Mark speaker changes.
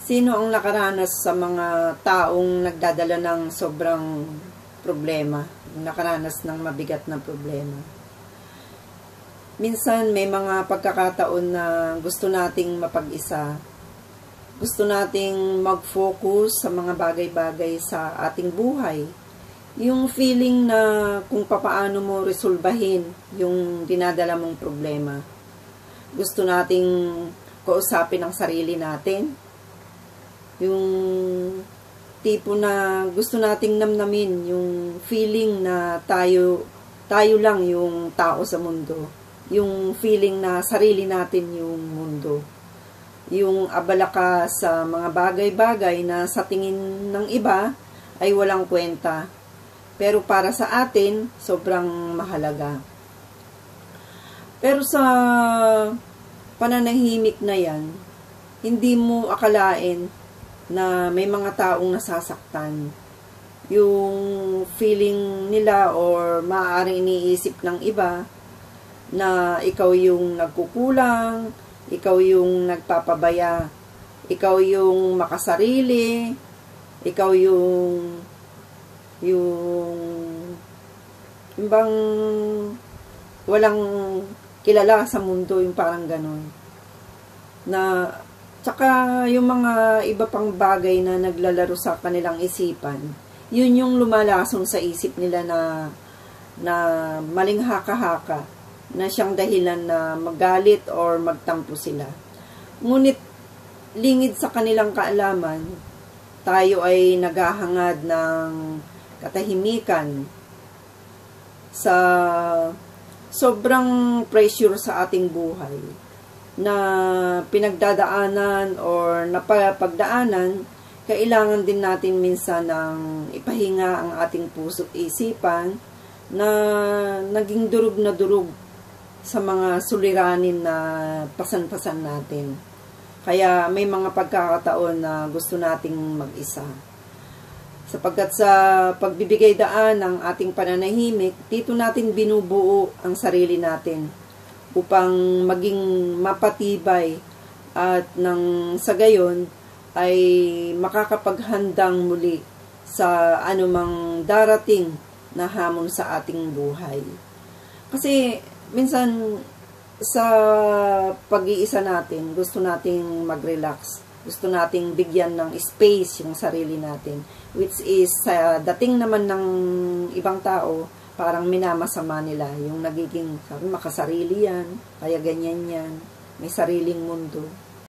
Speaker 1: Sino ang nakaranas sa mga taong nagdadala ng sobrang problema, nakaranas ng mabigat na problema? Minsan may mga pagkakataon na gusto nating mapag-isa, gusto nating mag-focus sa mga bagay-bagay sa ating buhay. Yung feeling na kung papaano mo resolbahin yung dinadala mong problema. Gusto nating kausapin ang sarili natin. Yung tipo na gusto nating namnamin, yung feeling na tayo lang yung tao sa mundo. Yung feeling na sarili natin yung mundo. Yung abala ka sa mga bagay-bagay na sa tingin ng iba ay walang kwenta. Pero para sa atin, sobrang mahalaga. Pero sa pananahimik na yan, hindi mo akalain na may mga taong nasasaktan. Yung feeling nila or maaaring iniisip ng iba na ikaw yung nagkukulang, ikaw yung nagpapabaya, ikaw yung makasarili, ikaw yung bang walang kilala sa mundo, yung parang ganon. Na tsaka yung mga iba pang bagay na naglalaro sa kanilang isipan, yun yung lumalason sa isip nila na maling haka-haka, na siyang dahilan na magalit or magtampo sila. Ngunit, lingid sa kanilang kaalaman, tayo ay naghahangad ng katahimikan sa sobrang pressure sa ating buhay na pinagdadaanan or napapagdaanan. Kailangan din natin minsan ng ipahinga ang ating puso't isipan na naging durug na durug sa mga suliranin na pasan-pasan natin. Kaya may mga pagkakataon na gusto nating mag-isa. Sapagkat sa pagbibigay daan ng ating pananahimik, dito natin binubuo ang sarili natin upang maging mapatibay at nang sa gayon ay makakapaghandang muli sa anumang darating na hamon sa ating buhay. Kasi minsan sa pag-iisa natin, gusto nating mag-relax. Gusto nating bigyan ng space yung sarili natin. Which is, sa dating naman ng ibang tao, parang minamasama nila. Yung nagiging, sabi, makasarili yan, kaya ganyan yan, may sariling mundo.